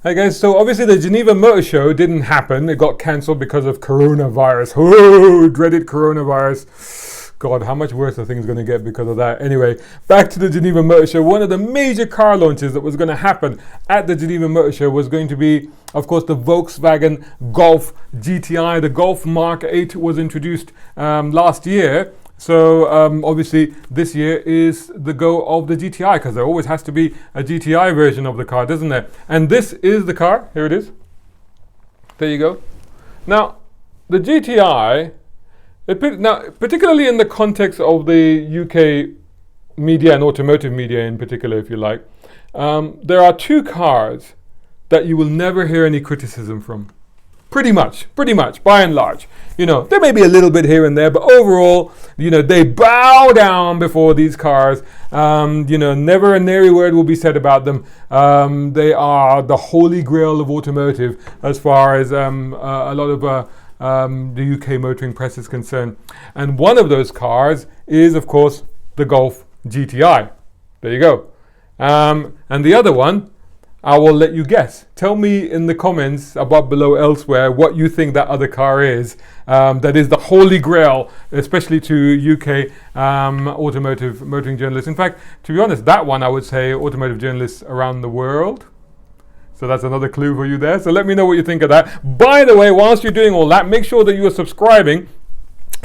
Hi guys, so obviously the Geneva Motor Show didn't happen. It got cancelled because of coronavirus. Oh, dreaded coronavirus. God, how much worse are things going to get because of that? Anyway, back to the Geneva Motor Show. One of the major car launches that was going to happen at the Geneva Motor Show was going to be, of course, the Volkswagen Golf GTI. The Golf Mk8 was introduced last year. So obviously this year is the go of the GTI, because there always has to be a GTI version of the car, doesn't there? And this is the car. Here it is. There you go. Now, the GTI, particularly in the context of the UK media and automotive media in particular, if you like, there are two cars that you will never hear any criticism from. Pretty much, by and large. You know, there may be a little bit here and there, but overall, you know, they bow down before these cars. You know, never a nary word will be said about them. They are the holy grail of automotive as far as a lot of the UK motoring press is concerned. And one of those cars is, of course, the Golf GTI. There you go. And the other one, I will let you guess. Tell me in the comments above, below, elsewhere what you think that other car is. That is the holy grail, especially to UK automotive motoring journalists. In fact, to be honest, that one I would say automotive journalists around the world. So that's another clue for you there. So let me know what you think of that. By the way, whilst you're doing all that, make sure that you are subscribing.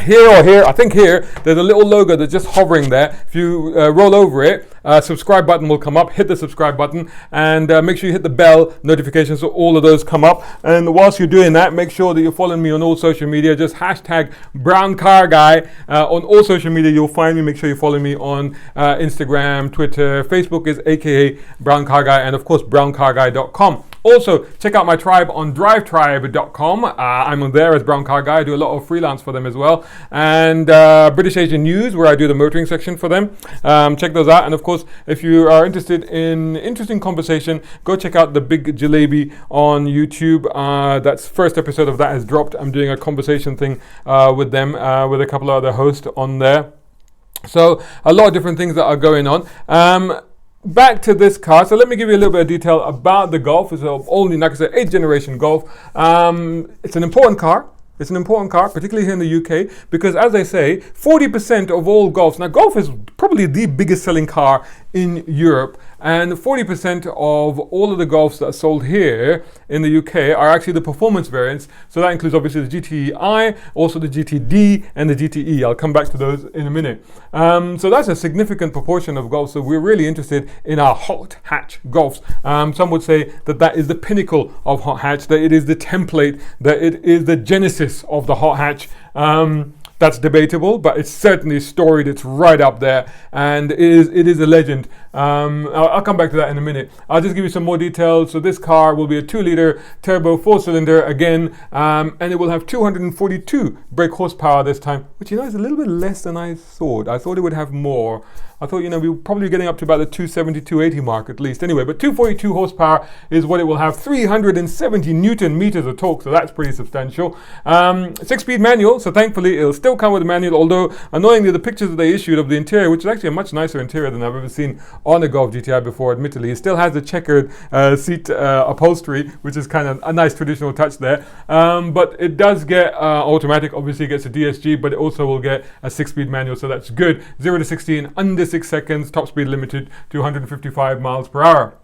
Here or here, I think here, there's a little logo that's just hovering there. If you roll over it, subscribe button will come up. Hit the subscribe button and make sure you hit the bell notification so all of those come up. And whilst you're doing that, make sure that you're following me on all social media. Just hashtag Brown Car Guy on all social media. You'll find me. Make sure you follow me on Instagram, Twitter, Facebook is aka Brown Car Guy, and of course browncarguy.com. Also, check out my tribe on drivetribe.com. I'm there as Brown Car Guy. I do a lot of freelance for them as well. And British Asian News, where I do the motoring section for them. Check those out. And of course, if you are interested in interesting conversation, go check out the Big Jalebi on YouTube. That's first episode of that has dropped. I'm doing a conversation thing with them, with a couple of other hosts on there. So a lot of different things that are going on. Back to this car, so let me give you a little bit of detail about the Golf. It's only, like I said, 8th generation Golf. It's an important car. It's an important car, particularly here in the UK, because as I say, 40% of all Golfs, now Golf is probably the biggest selling car in Europe, and 40% of all of the Golfs that are sold here in the UK are actually the performance variants. So that includes obviously the GTI, also the GTD and the GTE. I'll come back to those in a minute. So that's a significant proportion of Golfs. So we're really interested in our hot hatch Golfs. Some would say that that is the pinnacle of hot hatch, that it is the template, that it is the genesis of the hot hatch. That's debatable, but it's certainly storied. It's right up there, and it is a legend. I'll come back to that in a minute. I'll just give you some more details. So this car will be a 2-liter turbo 4-cylinder again, and it will have 242 brake horsepower this time, which, you know, is a little bit less than I thought. I thought it would have more. I thought, you know, we were probably getting up to about the 270, 280 mark at least. Anyway, but 242 horsepower is what it will have. 370 Newton meters of torque, so that's pretty substantial. 6-speed manual, so thankfully it'll still come with a manual, although annoyingly the pictures that they issued of the interior, which is actually a much nicer interior than I've ever seen on a Golf GTI before, admittedly, it still has the checkered seat upholstery, which is kind of a nice traditional touch there. But it does get automatic, obviously it gets a DSG, but it also will get a 6-speed manual, so that's good. 0 to 60 in under 6 seconds, top speed limited to 155 miles per hour.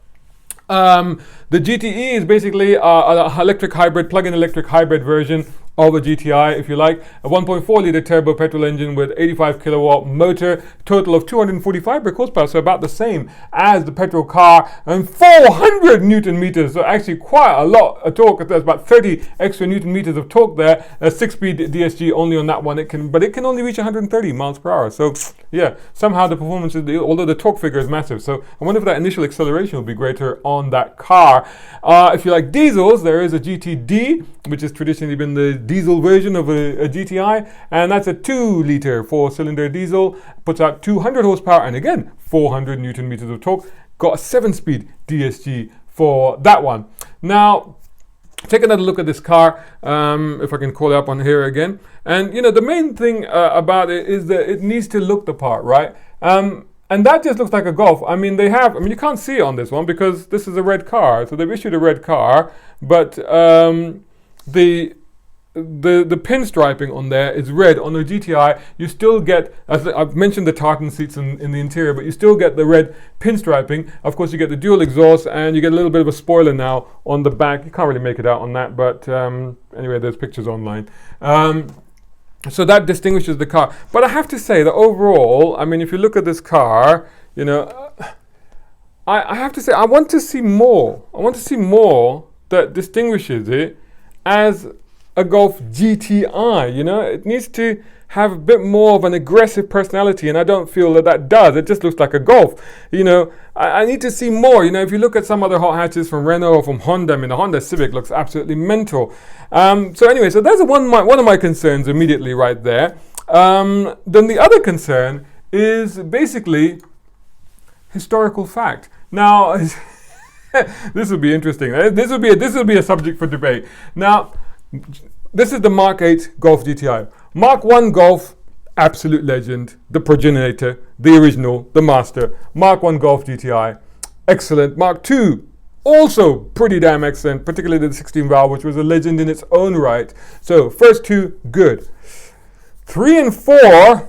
The GTE is basically an electric hybrid, plug-in electric hybrid version of a GTI, if you like. A 1.4 litre turbo petrol engine with 85 kilowatt motor, total of 245 brake horsepower, so about the same as the petrol car, and 400 Newton meters, so actually quite a lot of torque. There's about 30 extra Newton meters of torque there. A 6-speed DSG only on that one, but it can only reach 130 miles per hour. So yeah, somehow the performance is, although the torque figure is massive, so I wonder if that initial acceleration will be greater on that car. If you like diesels, there is a GTD, which has traditionally been the diesel version of a GTI, and that's a 2-liter 4-cylinder diesel, puts out 200 horsepower and again 400 Newton meters of torque. Got a 7-speed DSG for that one. Now take another look at this car, if I can call it up on here again. And you know, the main thing about it is that it needs to look the part, right? And that just looks like a Golf. I mean, you can't see it on this one because this is a red car. So they've issued a red car, but the pinstriping on there is red. On the GTI, you still get, as I've mentioned, the tartan seats in the interior, but you still get the red pinstriping. Of course, you get the dual exhaust, and you get a little bit of a spoiler now on the back. You can't really make it out on that, but anyway, there's pictures online. So that distinguishes the car. But I have to say that overall, I mean, if you look at this car, you know, I have to say, I want to see more. I want to see more that distinguishes it as a Golf GTI. You know, it needs to have a bit more of an aggressive personality, and I don't feel that does. It just looks like a Golf. You know, I need to see more. You know, if you look at some other hot hatches from Renault or from Honda, I mean, the Honda Civic looks absolutely mental. So anyway, so that's one of my concerns immediately right there. Then the other concern is basically historical fact. Now, this would be interesting. This would be a subject for debate. Now, this is the Mark 8 Golf GTI. Mark 1 Golf, absolute legend, the progenitor, the original, the master. Mark 1 Golf GTI, excellent. Mark 2, also pretty damn excellent, particularly the 16 valve, which was a legend in its own right. So, first two, good. 3 and 4,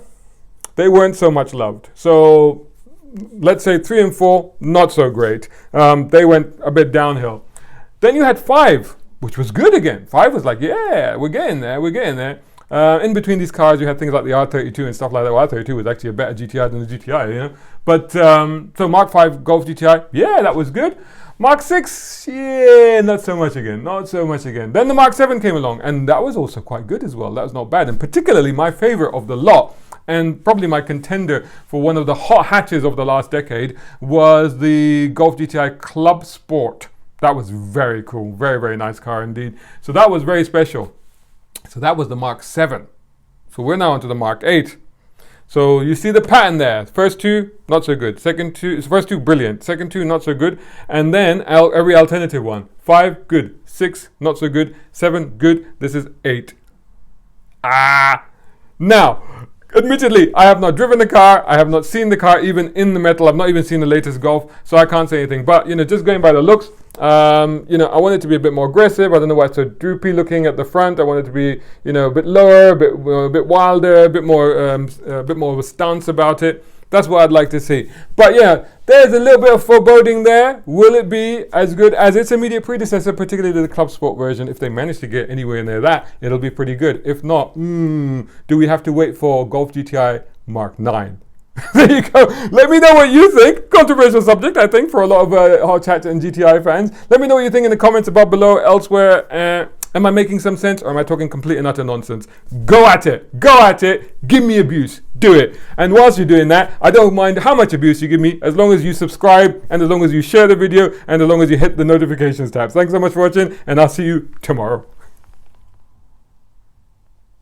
they weren't so much loved. So, let's say 3 and 4, not so great. They went a bit downhill. Then you had 5, which was good again. 5 was like, yeah, we're getting there. In between these cars, you had things like the R32 and stuff like that. Well, R32 was actually a better GTI than the GTI, you know. But, so Mark 5 Golf GTI, yeah, that was good. Mark 6, yeah, not so much again. Then the Mark 7 came along, and that was also quite good as well. That was not bad. And particularly my favorite of the lot, and probably my contender for one of the hot hatches of the last decade, was the Golf GTI Club Sport. That was very cool. Very, very nice car indeed. So that was very special. So that was the Mark 7. So we're now onto the Mark 8. So you see the pattern there. First two, not so good. First two, brilliant. Second two, not so good. And then every alternative one. 5, good. 6, not so good. 7, good. This is 8. Now, admittedly, I have not driven the car. I have not seen the car even in the metal. I've not even seen the latest Golf, so I can't say anything. But, you know, just going by the looks, you know, I want it to be a bit more aggressive. I don't know why it's so droopy looking at the front. I want it to be, you know, a bit lower, a bit wilder, a bit more of a stance about it. That's what I'd like to see. But yeah, there's a little bit of foreboding there. Will it be as good as its immediate predecessor, particularly the Club Sport version? If they manage to get anywhere near that, it'll be pretty good. If not, do we have to wait for Golf GTI Mark 9? There you go. Let me know what you think. Controversial subject, I think, for a lot of hot chat and GTI fans. Let me know what you think in the comments above below. Elsewhere, am I making some sense, or am I talking complete and utter nonsense? Go at it. Give me abuse. Do it. And whilst you're doing that, I don't mind how much abuse you give me, as long as you subscribe, and as long as you share the video, and as long as you hit the notifications tab. Thanks so much for watching, and I'll see you tomorrow.